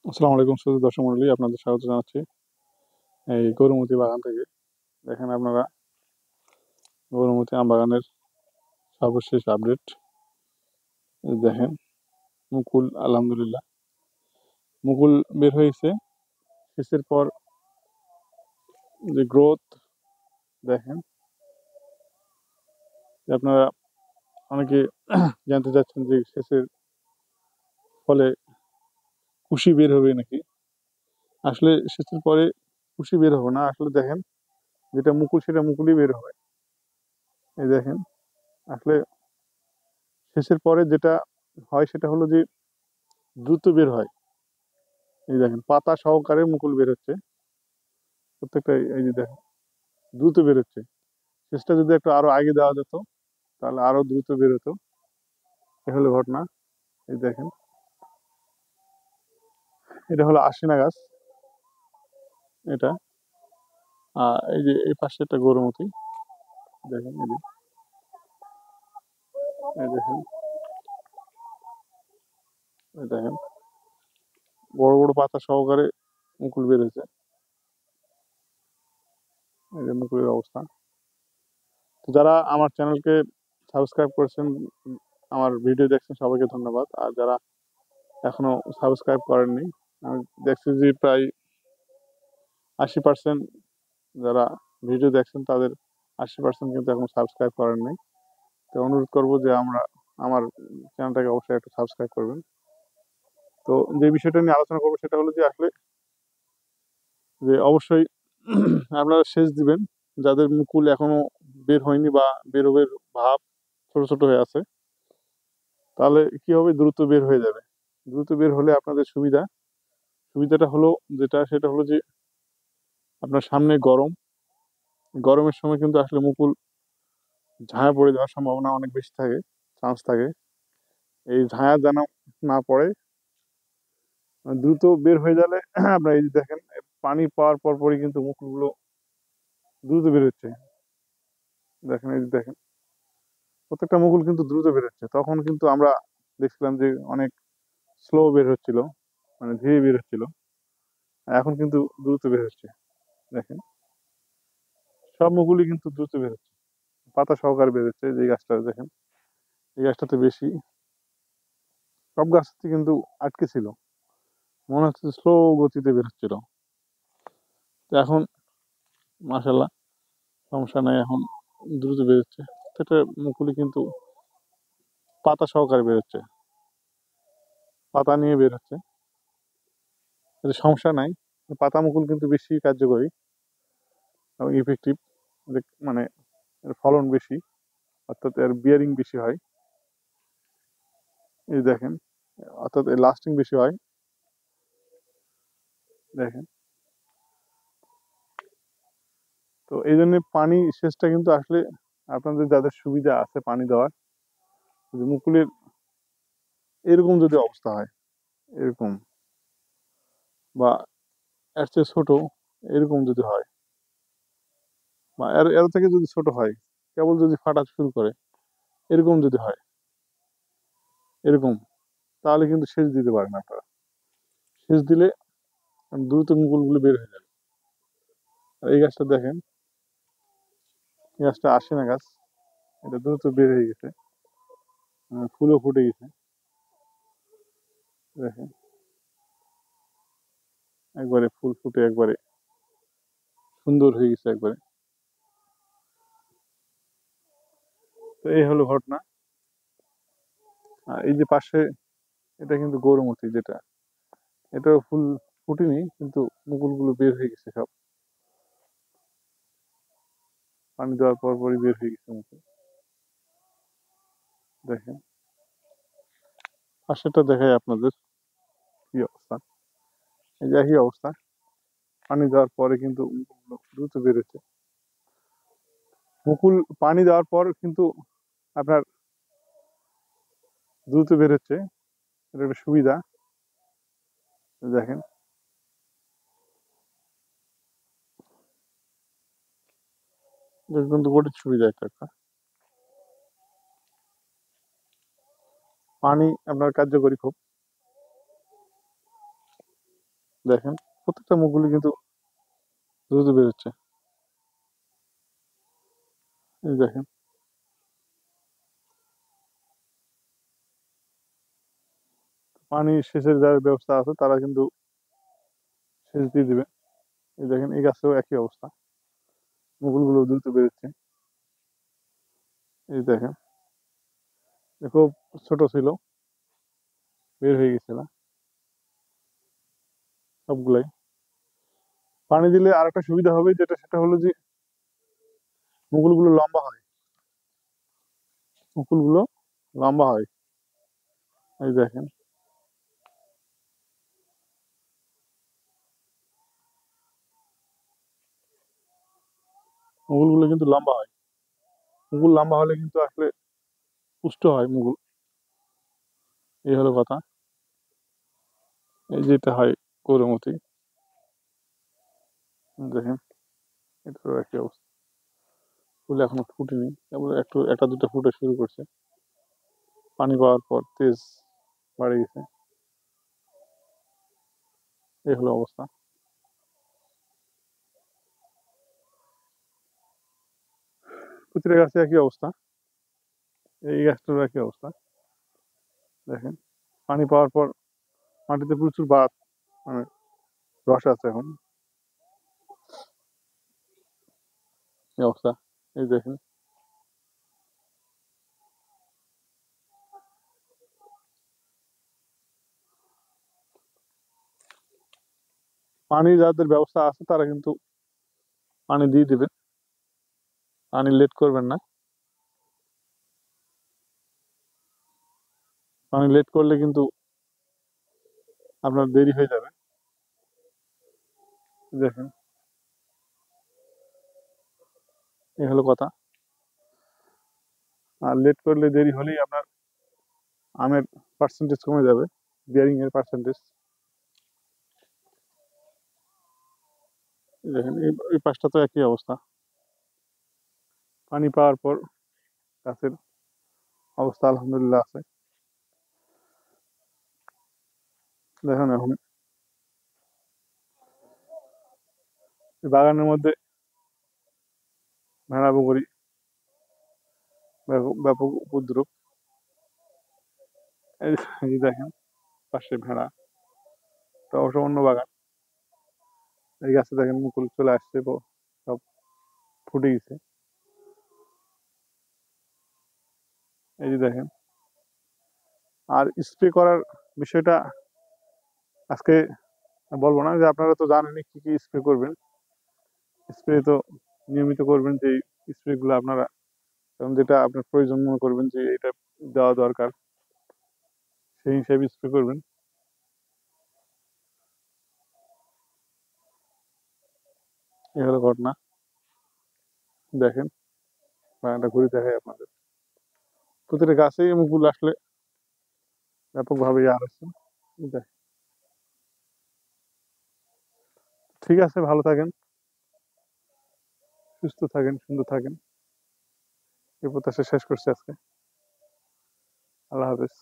আসসালামু আলাইকুম সুধী দর্শক মন্ডলী, আপনাদের স্বাগত জানাচ্ছি এই গরুমতি বাগান থেকে। দেখেন আপনারা গরুমতি আম বাগানের সর্বশেষ আপডেট। দেখেন মুকুল, আলহামদুলিল্লাহ মুকুল বের হয়েছে। শীষের পর যে গ্রোথ দেখেন, যে আপনারা অনেকে জানতে চাচ্ছেন যে শেষের ফলে কুশি বের হবে নাকি। আসলে শেষের পরে কুশি বের হবে না, আসলে দেখেন যেটা মুকুল সেটা মুকুলই বের হবে। এই দেখেন, আসলে শেষের পরে যেটা হয় সেটা হলো যে দ্রুত বের হয়। এই দেখেন পাতা সহকারে মুকুল বের হচ্ছে প্রত্যেকটা। এই যে দেখেন দ্রুত বের হচ্ছে। শেষটা যদি একটু আরো আগে দেওয়া যেত তাহলে আরো দ্রুত বের হতো। এ হলো ঘটনা। এই দেখেন, এটা হলো আশিনা গাছ। এটা এই যে এই পাশে একটা গরুমতি। দেখেন এই যে, এই দেখেন, এই দেখেন বড় বড় পাতা সহকারে মুকুল বের হয়েছে। এই যে মুকুলের অবস্থা। তো যারা আমার চ্যানেলকে সাবস্ক্রাইব করেছেন, আমার ভিডিও দেখছেন, সবাইকে ধন্যবাদ। আর যারা এখনো সাবস্ক্রাইব করেননি, আমি দেখছি যে প্রায় 80% যারা ভিডিও দেখছেন তাদের 80% কিন্তু এখন সাবস্ক্রাইব করেন নাই। তো অনুরোধ করবো যে আমার চ্যানেলটাকে অবশ্যই একটু সাবস্ক্রাইব করবেন। তো যে বিষয়টা নিয়ে আলোচনা করবো সেটা হলো যে আসলে যে অবশ্যই আপনারা সেচ দিবেন যাদের মুকুল এখনো বের হয়নি বা বেরোবের ভাব, ছোট ছোট হয়ে আছে। তাহলে কি হবে, দ্রুত বের হয়ে যাবে। দ্রুত বের হলে আপনাদের সুবিধাটা হলো যেটা, সেটা হলো যে আপনার সামনে গরমের সময় কিন্তু আসলে মুকুল ঝাঁয়া পড়ে যাওয়ার সম্ভাবনা অনেক বেশি থাকে, চান্স থাকে। এই ঝাঁয়া যেন না পড়ে, দ্রুত বের হয়ে গেলে আপনার এই যে দেখেন পানি পাওয়ার পর পরই কিন্তু মুকুলগুলো দ্রুত বের হচ্ছে। দেখেন এই যে দেখেন প্রত্যেকটা মুকুল কিন্তু দ্রুত বের হচ্ছে। তখন কিন্তু আমরা দেখছিলাম যে অনেক স্লো বের হচ্ছিল, মানে ধীরে বের হচ্ছিল। এখন কিন্তু দ্রুত বের হচ্ছে। দেখেন সব মুকুলই কিন্তু দ্রুত বের হচ্ছে, পাতা সহকারে বের হচ্ছে। যে গাছটা দেখেন, এই গাছটাতে বেশি, সব গাছতে কিন্তু আটকে ছিল, মনে হচ্ছে স্লো গতিতে বের হচ্ছিল। তো এখন মাশাল্লাহ সমস্যা নাই, এখন দ্রুত বের হচ্ছে। প্রত্যেকটা মুকুলই কিন্তু পাতা সহকারে বের হচ্ছে, পাতা নিয়ে বের হচ্ছে। এতে সমস্যা নাই। পাতা মুকুল কিন্তু বেশি কার্যকরী এবং ইফেক্টিভ, মানে এর ফলন বেশি, অর্থাৎ এর বিয়ারিং বেশি হয়। এই দেখেন, অর্থাৎ এর লাস্টিং বেশি হয়। দেখেন, তো এই জন্য পানি সেচটা কিন্তু আসলে আপনাদের যাদের সুবিধা আছে পানি দেওয়ার, যদি মুকুলের এরকম যদি অবস্থা হয়, এরকম বা এর চেয়ে ছোট এরকম যদি হয়, বা এর এর থেকে যদি ছোট হয়, কেবল যদি ফাটা শুরু করে এরকম যদি হয়, এরকম, তাহলে কিন্তু সেচ দিতে পারেন আপনারা। সেচ দিলে দ্রুত মুকুলগুলো বের হয়ে যাবে। আর এই গাছটা দেখেন, এই গাছটা আশিনা গাছ। এটা দ্রুত বের হয়ে গেছে, ফুলও ফুটে গেছে। দেখেন একবারে ফুল ফুটে একবারে সুন্দর হয়ে গেছে একবারে। তো এই হলো ঘটনা। আর এই যে পাশে, এটা কিন্তু গৌরমতি, যেটা এটাও ফুল ফুটেনি কিন্তু মুকুলগুলো বের হয়ে গেছে সব, পানি দেওয়ার পর পরই বের হয়ে গেছে মুকুল। দেখেন পাশেটা দেখাই আপনাদের কি অবস্থা। এই যে একই অবস্থা, পানি দেওয়ার পরে কিন্তু মুকুলগুলো দ্রুত বেরোচ্ছে। মুকুল পানি দেওয়ার পর কিন্তু আপনার দ্রুত বেরোচ্ছে, এটা একটা সুবিধা। দেখেন এটা কিন্তু গঠিত সুবিধা একটা। পানি আপনার কার্যকরী খুব। দেখেন প্রত্যেকটা মুখগুলি কিন্তু দ্রুত বেরোচ্ছে। এই দেখেন পানি সেচের যার ব্যবস্থা আছে তারা কিন্তু সেচ দিয়ে দিবে। এই দেখেন এই গাছেও একই অবস্থা, মুকুলগুলো দ্রুত বেরোচ্ছে। এই দেখেন খুব ছোট ছিল, বের হয়ে গেছিল সবগুলাই। পানি দিলে আর একটা সুবিধা হবে, যেটা সেটা হলো যে মুকুলগুলো লম্বা হয়, মুকুলগুলো লম্বা হয়। এই দেখেন মুকুলগুলো কিন্তু লম্বা হয়, মুকুল লম্বা হলে কিন্তু আসলে পুষ্ট হয় মুকুল। এই হলো কথা। এই যেটা হয় গরুমতি, দেখেন এটারও একই অবস্থা, ফুল এখনো ফুটেনি, তারপরে একটু একটা দুটো ফুটে শুরু করছে, পানি পাওয়ার পর তেজ বাড়ে গেছে। এই হলো অবস্থা। প্রতিটা গাছে একই অবস্থা, এই গাছটারও একই অবস্থা। দেখেন পানি পাওয়ার পর মাটিতে প্রচুর বাত, মানে রস আছে এখন। এই অবস্থা। এই দেখেন পানি যাদের ব্যবস্থা আছে তারা কিন্তু পানি দিয়ে দিবেন, পানি লেট করবেন না। পানি লেট করলে কিন্তু আপনার দেরি হয়ে যাবে। দেখেন এই হলো কথা। আর লেট করলে দেরি হলেই আপনার আমের পার্সেন্টেজ কমে যাবে, বিয়ারিং এর পার্সেন্টেজ। দেখেন এই পাশটা তো একই অবস্থা, পানি পাওয়ার পর গাছের অবস্থা আলহামদুলিল্লাহ আছে। দেখেন এখন এই বাগানের মধ্যে ভেড়া বকরি ব্যাপক ব্যাপক উপদ্রব। এই এই যে দেখেন পাশে ভেড়া, তো অবশ্য অন্য বাগান। এই গাছে দেখেন মুকুল চলে আসছে, সব ফুটে গেছে। এই যে দেখেন। আর স্প্রে করার বিষয়টা আজকে বলবো না, যে আপনারা তো জানেনই কি কি স্প্রে করবেন। স্প্রে তো নিয়মিত করবেন, যে স্প্রে গুলো আপনারা এবং যেটা আপনার প্রয়োজন মনে করবেন যে এটা দেওয়া দরকার, সেই হিসাবে স্প্রে করবেন। এই হলো ঘটনা। দেখেন বাগানটা ঘুরে দেখাই আপনাদের, প্রতিটা গাছেই মুকুল আসলে ব্যাপকভাবে আর আছে। দেখেন। ঠিক আছে, ভালো থাকেন, সুস্থ থাকেন, সুন্দর থাকেন, এই প্রত্যাশা শেষ করছি আজকে। আল্লাহ হাফেজ।